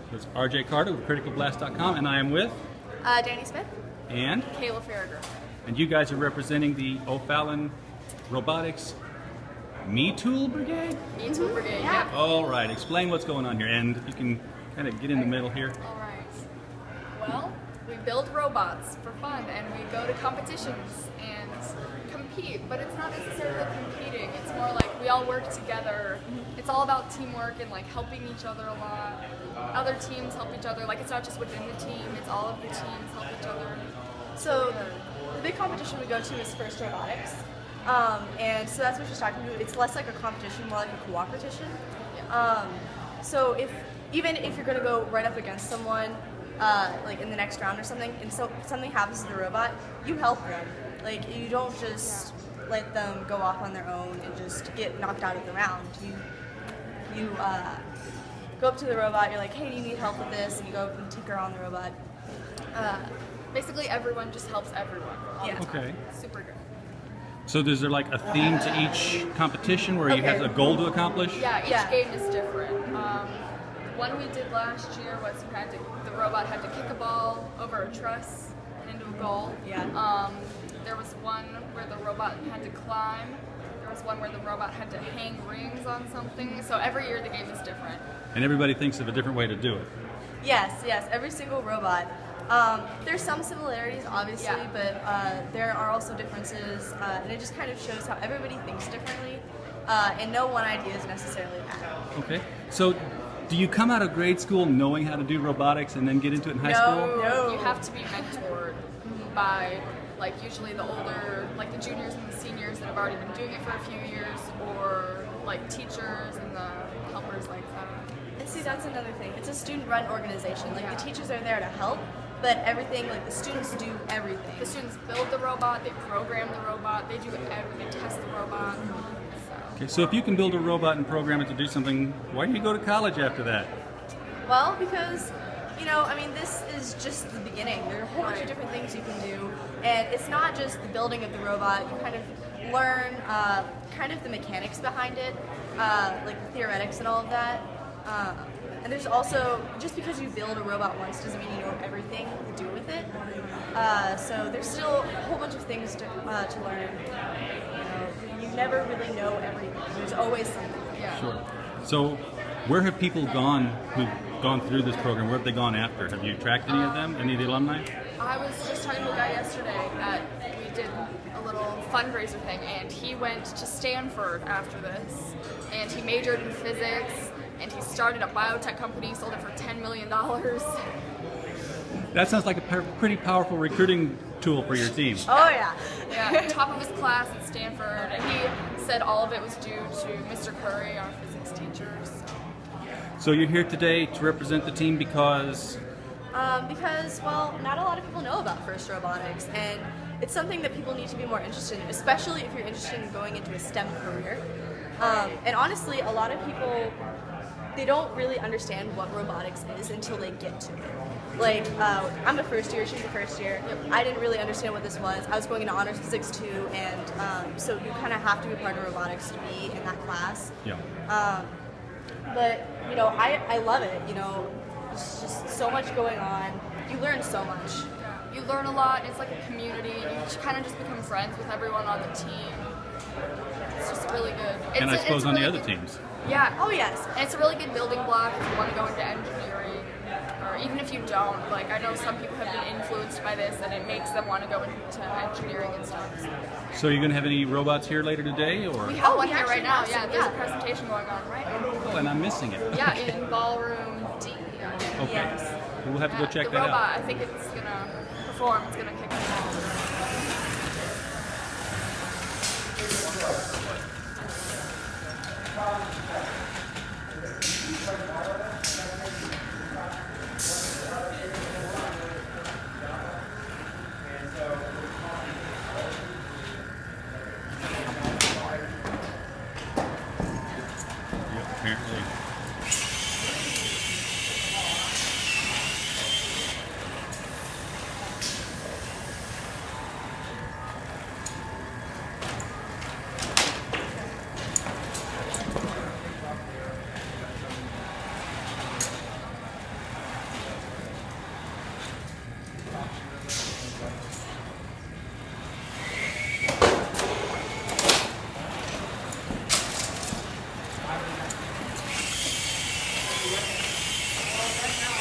So it's RJ Carter with criticalblast.com, and I am with Danny Smith. and Kayla Farragher. and you guys are representing the OFallon Robotics Me Tool Brigade? Me Tool Brigade, yeah. All right, explain what's going on here, and you can kind of get in the middle here. All right. Well, we build robots for fun, and we go to competitions and compete, but it's not necessarily competing. It's more like we all work together. It's all about teamwork and like helping each other a lot. Other teams help each other. Like it's not just within the team, it's all of the teams help each other. So the big competition we go to is First Robotics. And so that's what she's talking to. It's less like a competition, more like a cooperation. So even if you're going to go right up against someone, like in the next round or something, and so something happens to the robot, you help them. Like you don't just let them go off on their own and just get knocked out of the round. You go up to the robot. You're like, hey, do you need help with this? And you go up and tinker on the robot. Basically, everyone just helps everyone all the time. Okay. Super good. So is there like a theme to each competition where you have a goal to accomplish? Yeah, each game is different. One we did last year was the robot had to kick a ball over a truss and into a goal. Yeah. There was one where the robot had to climb. There was one where the robot had to hang rings on something. So every year the game is different. And everybody thinks of a different way to do it. Yes, every single robot. There's some similarities, obviously, but there are also differences, and it just kind of shows how everybody thinks differently, and no one idea is necessarily bad. Okay. So do you come out of grade school knowing how to do robotics and then get into it in high school? No. You have to be mentored by, like, usually the older, like the juniors and the seniors that have already been doing it for a few years, or like teachers and the helpers like that. And see, that's another thing. It's a student-run organization. Like, the teachers are there to help, but everything, like, the students do everything. The students build the robot, they program the robot, they do everything, test the robot. Okay, so if you can build a robot and program it to do something, why do you go to college after that? Well, because, this is just the beginning. There are a whole bunch of different things you can do, and it's not just the building of the robot. You kind of learn kind of the mechanics behind it, like the theoretics and all of that. And there's also, just because you build a robot once doesn't mean you know everything to do with it. So there's still a whole bunch of things to learn. You never really know everything. There's always something. Yeah. Sure. So where have people gone who've gone through this program? Where have they gone after? Have you tracked any of them? Any of the alumni? I was just talking to a guy yesterday we did a little fundraiser thing, and he went to Stanford after this, and he majored in physics, and he started a biotech company, sold it for $10 million. That sounds like a pretty powerful recruiting tool for your team. Oh, yeah. Yeah, top of his class at Stanford, and he said all of it was due to Mr. Curry, our physics teacher. So you're here today to represent the team because? Because, well, not a lot of people know about First Robotics, and it's something that people need to be more interested in, especially if you're interested in going into a STEM career. And honestly, a lot of people, they don't really understand what robotics is until they get to it. Like, I'm a first year, she's a first year. I didn't really understand what this was. I was going into honors physics too, and so you kind of have to be part of robotics to be in that class. Yeah. But, I love it. There's just so much going on. You learn so much. You learn a lot. It's like a community. You kind of just become friends with everyone on the team. It's just really good. And I suppose on really the other good, teams. Yeah. Oh, yes. And it's a really good building block if you want to go into engineering, or even if you don't. Like, I know some people have been influenced by this, and it makes them want to go into engineering and stuff. So you're going to have any robots here later today, or? We have one we here right actually now. have Yeah, some, there's a yeah. presentation going on right now. Oh, and I'm missing it. Yeah, in ballroom D. Okay. Yes. We'll have to go check the that robot, out. I think it's gonna perform. It's gonna kick Yeah, apparently. Well, right now